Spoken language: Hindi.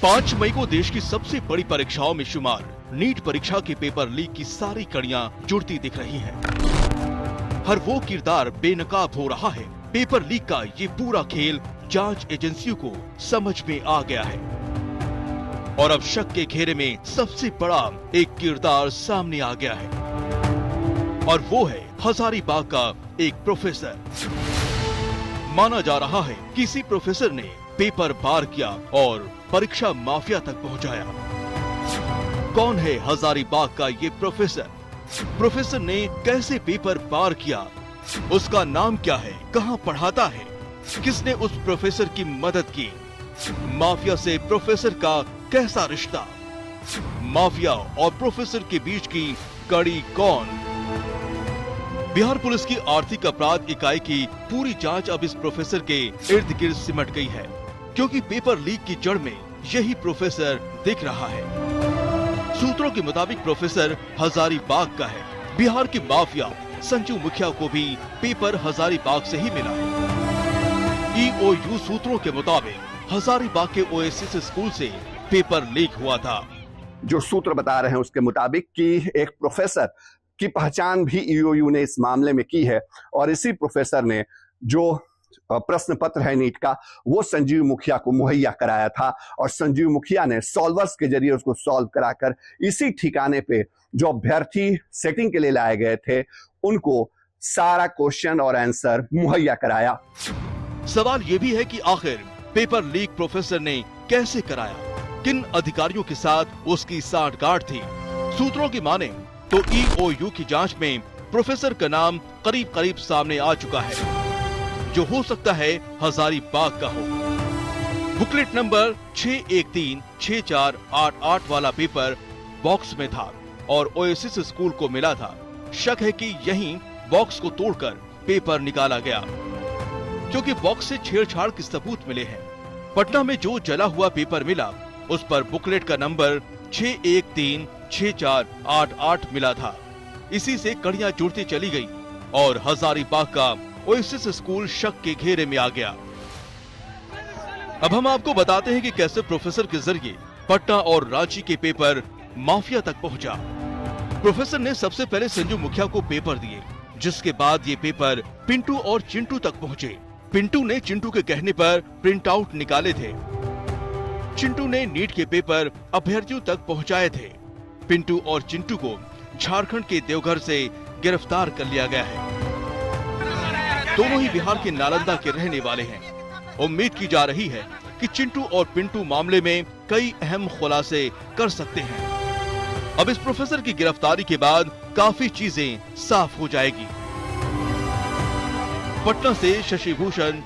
5 मई को देश की सबसे बड़ी परीक्षाओं में शुमार नीट परीक्षा के पेपर लीक की सारी कड़ियां जुड़ती दिख रही हैं। हर वो किरदार बेनकाब हो रहा है। पेपर लीक का ये पूरा खेल जांच एजेंसियों को समझ में आ गया है और अब शक के घेरे में सबसे बड़ा एक किरदार सामने आ गया है और वो है हजारीबाग का एक प्रोफेसर। माना जा रहा है किसी प्रोफेसर ने पेपर पार किया और परीक्षा माफिया तक पहुंचाया। कौन है हजारीबाग का ये प्रोफेसर? प्रोफेसर ने कैसे पेपर पार किया? उसका नाम क्या है? कहां पढ़ाता है? किसने उस प्रोफेसर की मदद की? माफिया से प्रोफेसर का कैसा रिश्ता? माफिया और प्रोफेसर के बीच की कड़ी कौन? बिहार पुलिस की आर्थिक अपराध इकाई की पूरी जांच अब इस प्रोफेसर के इर्द गिर्द सिमट गई है, क्योंकि पेपर लीक की जड़ में यही प्रोफेसर दिख रहा है। सूत्रों के मुताबिक प्रोफेसर हजारीबाग का है। बिहार की माफिया संजू मुखिया को भी पेपर हजारीबाग से ही मिला है। EOU सूत्रों के मुताबिक हजारीबाग के ओएसिस स्कूल से पेपर लीक हुआ था। जो सूत्र बता रहे हैं उसके मुताबिक कि एक प्रोफेसर की पहचान भी EOU ने इस मामले में की है और इसी प्रोफेसर ने जो प्रश्न पत्र है नीट का वो संजीव मुखिया को मुहैया कराया था और संजीव मुखिया ने सॉल्वर्स के जरिए उसको सॉल्व कराकर इसी ठिकाने पे जो अभ्यर्थी सेटिंग के लिए लाए गए थे उनको सारा क्वेश्चन और आंसर मुहैया कराया। सवाल ये भी है कि आखिर पेपर लीक प्रोफेसर ने कैसे कराया? किन अधिकारियों के साथ उसकी सांठगांठ थी? सूत्रों की माने तो EOU की जांच में प्रोफेसर का नाम करीब करीब सामने आ चुका है, जो हो सकता है हजारीबाग का हो। बुकलेट नंबर 6136488 वाला पेपर बॉक्स में था और ओएसिस स्कूल को मिला था। शक है कि यहीं बॉक्स को तोड़कर पेपर निकाला गया, क्योंकि बॉक्स से छेड़छाड़ के सबूत मिले हैं। पटना में जो जला हुआ पेपर मिला उस पर बुकलेट का नंबर 6136488 मिला था। इसी से कड़ियां जुड़ती चली गई और हजारीबाग का ओएसिस स्कूल शक के घेरे में आ गया। अब हम आपको बताते हैं कि कैसे प्रोफेसर के जरिए पटना और रांची के पेपर माफिया तक पहुंचा। प्रोफेसर ने सबसे पहले संजू मुखिया को पेपर दिए, जिसके बाद ये पेपर पिंटू और चिंटू तक पहुंचे। पिंटू ने चिंटू के कहने पर प्रिंट आउट निकाले थे। चिंटू ने नीट के पेपर अभ्यर्थियों तक पहुंचाए थे। पिंटू और चिंटू को झारखंड के देवघर से गिरफ्तार कर लिया गया है। दोनों ही बिहार के नालंदा के रहने वाले हैं। उम्मीद की जा रही है कि चिंटू और पिंटू मामले में कई अहम खुलासे कर सकते हैं। अब इस प्रोफेसर की गिरफ्तारी के बाद काफी चीजें साफ हो जाएगी। पटना से शशि भूषण।